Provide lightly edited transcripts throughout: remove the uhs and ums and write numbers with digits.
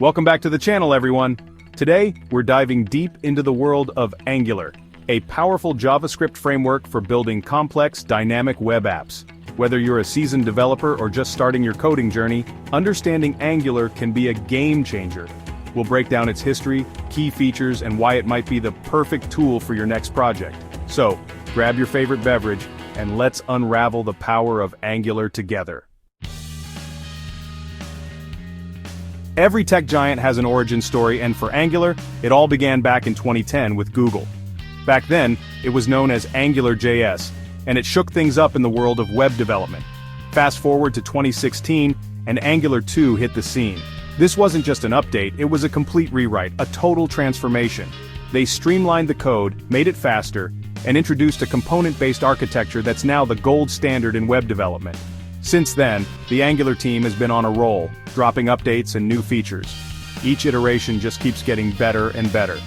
Welcome back to the channel, everyone. Today, we're diving deep into the world of Angular, a powerful JavaScript framework for building complex, dynamic web apps. Whether you're a seasoned developer or just starting your coding journey, understanding Angular can be a game changer. We'll break down its history, key features, and why it might be the perfect tool for your next project. So, grab your favorite beverage, and let's unravel the power of Angular together. Every tech giant has an origin story, and for Angular, it all began back in 2010 with Google. Back then, it was known as AngularJS, and it shook things up in the world of web development. Fast forward to 2016, and Angular 2 hit the scene. This wasn't just an update, it was a complete rewrite, a total transformation. They streamlined the code, made it faster, and introduced a component-based architecture that's now the gold standard in web development. Since then, the Angular team has been on a roll, dropping updates and new features. Each iteration just keeps getting better and better.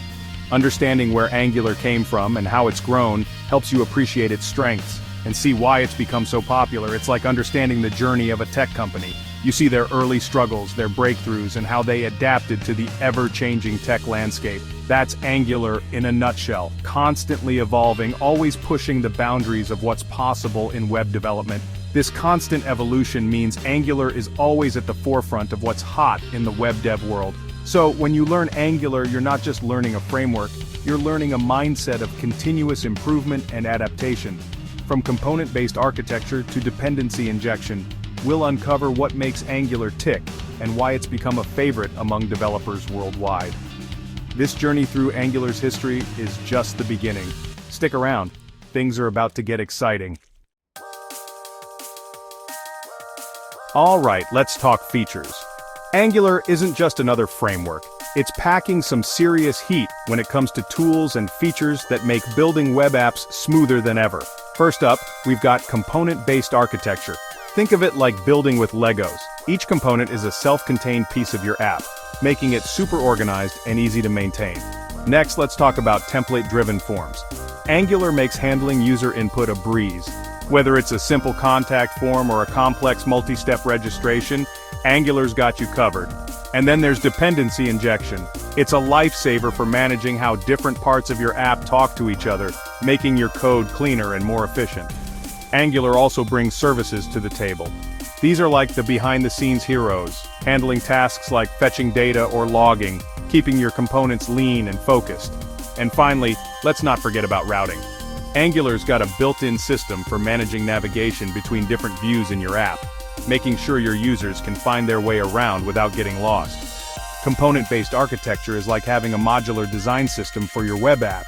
Understanding where Angular came from and how it's grown helps you appreciate its strengths and see why it's become so popular. It's like understanding the journey of a tech company. You see their early struggles, their breakthroughs, and how they adapted to the ever-changing tech landscape. That's Angular in a nutshell, constantly evolving, always pushing the boundaries of what's possible in web development. This constant evolution means Angular is always at the forefront of what's hot in the web dev world. So when you learn Angular, you're not just learning a framework, you're learning a mindset of continuous improvement and adaptation. From component-based architecture to dependency injection, we'll uncover what makes Angular tick and why it's become a favorite among developers worldwide. This journey through Angular's history is just the beginning. Stick around, things are about to get exciting. Alright, let's talk features. Angular isn't just another framework, it's packing some serious heat when it comes to tools and features that make building web apps smoother than ever. First up, we've got component-based architecture. Think of it like building with Legos. Each component is a self-contained piece of your app, making it super organized and easy to maintain. Next, let's talk about template-driven forms. Angular makes handling user input a breeze. Whether it's a simple contact form or a complex multi-step registration, Angular's got you covered. And then there's dependency injection. It's a lifesaver for managing how different parts of your app talk to each other, making your code cleaner and more efficient. Angular also brings services to the table. These are like the behind-the-scenes heroes, handling tasks like fetching data or logging, keeping your components lean and focused. And finally, let's not forget about routing. Angular's got a built-in system for managing navigation between different views in your app, making sure your users can find their way around without getting lost. Component-based architecture is like having a modular design system for your web app.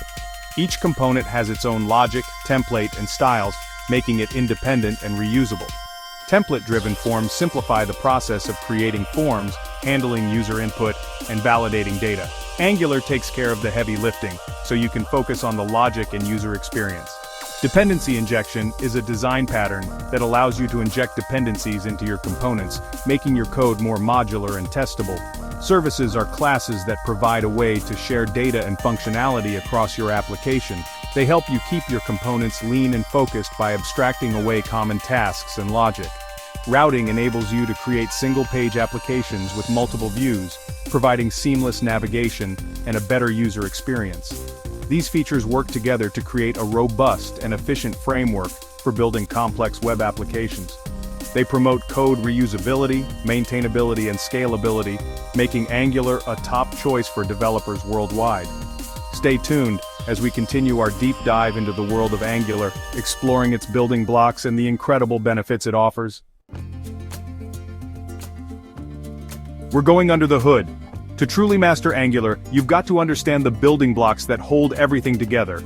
Each component has its own logic, template, and styles, making it independent and reusable. Template-driven forms simplify the process of creating forms, handling user input, and validating data. Angular takes care of the heavy lifting, so you can focus on the logic and user experience. Dependency injection is a design pattern that allows you to inject dependencies into your components, making your code more modular and testable. Services are classes that provide a way to share data and functionality across your application. They help you keep your components lean and focused by abstracting away common tasks and logic. Routing enables you to create single-page applications with multiple views, providing seamless navigation and a better user experience. These features work together to create a robust and efficient framework for building complex web applications. They promote code reusability, maintainability, and scalability, making Angular a top choice for developers worldwide. Stay tuned as we continue our deep dive into the world of Angular, exploring its building blocks and the incredible benefits it offers. We're going under the hood. To truly master Angular, you've got to understand the building blocks that hold everything together.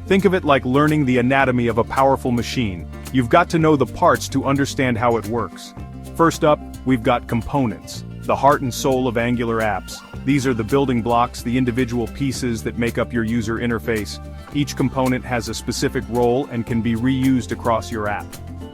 Think of it like learning the anatomy of a powerful machine. You've got to know the parts to understand how it works. First up, we've got components, the heart and soul of Angular apps. These are the building blocks, the individual pieces that make up your user interface. Each component has a specific role and can be reused across your app.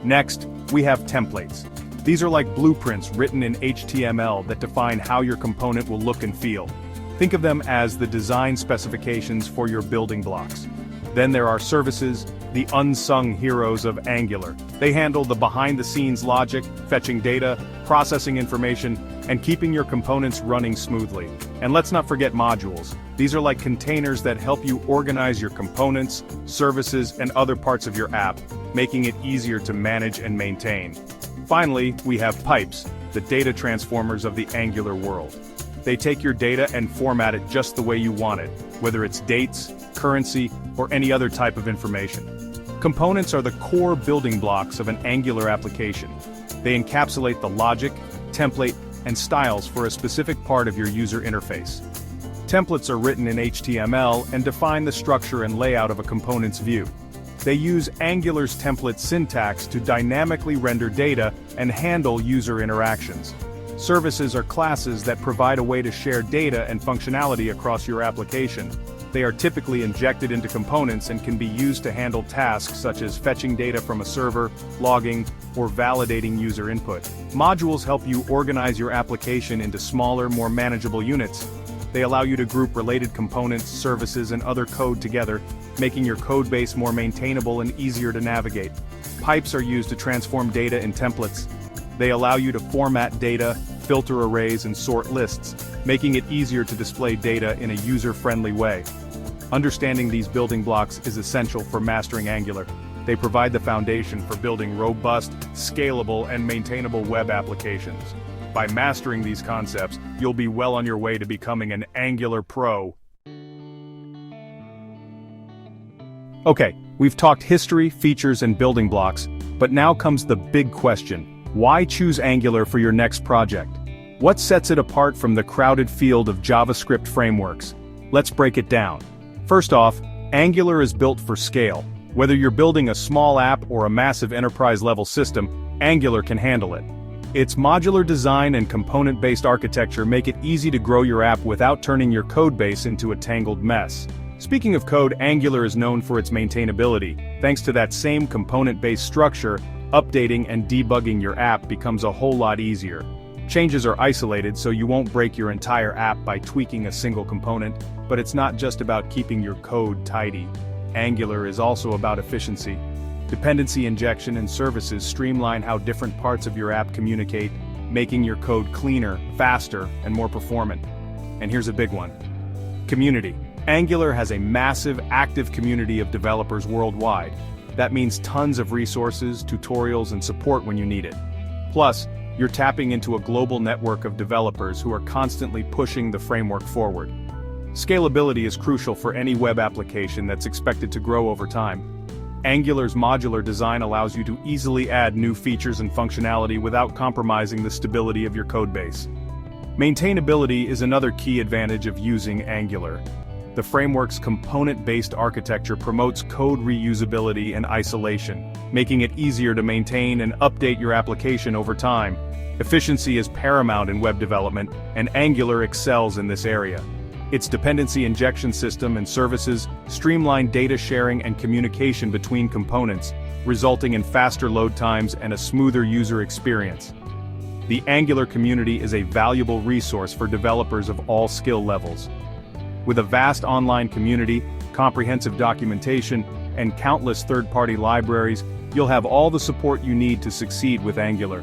Next, we have templates. These are like blueprints written in HTML that define how your component will look and feel. Think of them as the design specifications for your building blocks. Then there are services, the unsung heroes of Angular. They handle the behind-the-scenes logic, fetching data, processing information, and keeping your components running smoothly. And let's not forget modules. These are like containers that help you organize your components, services, and other parts of your app, making it easier to manage and maintain. Finally, we have pipes, the data transformers of the Angular world. They take your data and format it just the way you want it, whether it's dates, currency, or any other type of information. Components are the core building blocks of an Angular application. They encapsulate the logic, template, and styles for a specific part of your user interface. Templates are written in HTML and define the structure and layout of a component's view. They use Angular's template syntax to dynamically render data and handle user interactions. Services are classes that provide a way to share data and functionality across your application. They are typically injected into components and can be used to handle tasks such as fetching data from a server, logging, or validating user input. Modules help you organize your application into smaller, more manageable units. They allow you to group related components, services, and other code together, making your code base more maintainable and easier to navigate. Pipes are used to transform data in templates. They allow you to format data, filter arrays, and sort lists, making it easier to display data in a user-friendly way. Understanding these building blocks is essential for mastering Angular. They provide the foundation for building robust, scalable, and maintainable web applications. By mastering these concepts, you'll be well on your way to becoming an Angular pro. Okay, we've talked history, features, and building blocks, but now comes the big question. Why choose Angular for your next project? What sets it apart from the crowded field of JavaScript frameworks? Let's break it down. First off, Angular is built for scale. Whether you're building a small app or a massive enterprise-level system, Angular can handle it. Its modular design and component-based architecture make it easy to grow your app without turning your codebase into a tangled mess. Speaking of code, Angular is known for its maintainability. Thanks to that same component-based structure, updating and debugging your app becomes a whole lot easier. Changes are isolated so you won't break your entire app by tweaking a single component, but it's not just about keeping your code tidy. Angular is also about efficiency. Dependency injection and services streamline how different parts of your app communicate, making your code cleaner, faster, and more performant. And here's a big one. Community. Angular has a massive, active community of developers worldwide. That means tons of resources, tutorials, and support when you need it. Plus, you're tapping into a global network of developers who are constantly pushing the framework forward. Scalability is crucial for any web application that's expected to grow over time. Angular's modular design allows you to easily add new features and functionality without compromising the stability of your codebase. Maintainability is another key advantage of using Angular. The framework's component-based architecture promotes code reusability and isolation, making it easier to maintain and update your application over time. Efficiency is paramount in web development, and Angular excels in this area. Its dependency injection system and services streamline data sharing and communication between components, resulting in faster load times and a smoother user experience. The Angular community is a valuable resource for developers of all skill levels. With a vast online community, comprehensive documentation, and countless third-party libraries, you'll have all the support you need to succeed with Angular.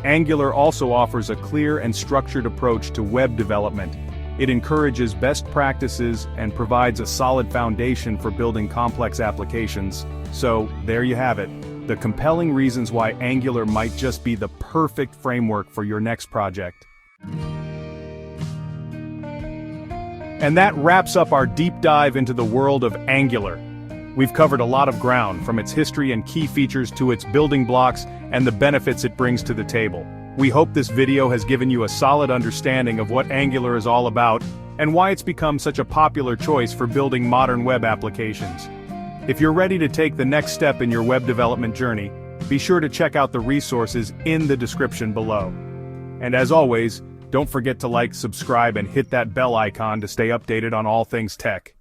Angular also offers a clear and structured approach to web development. It encourages best practices and provides a solid foundation for building complex applications. So, there you have it. The compelling reasons why Angular might just be the perfect framework for your next project. And that wraps up our deep dive into the world of Angular. We've covered a lot of ground, from its history and key features to its building blocks and the benefits it brings to the table. We hope this video has given you a solid understanding of what Angular is all about and why it's become such a popular choice for building modern web applications. If you're ready to take the next step in your web development journey, be sure to check out the resources in the description below. And as always, don't forget to like, subscribe, and hit that bell icon to stay updated on all things tech.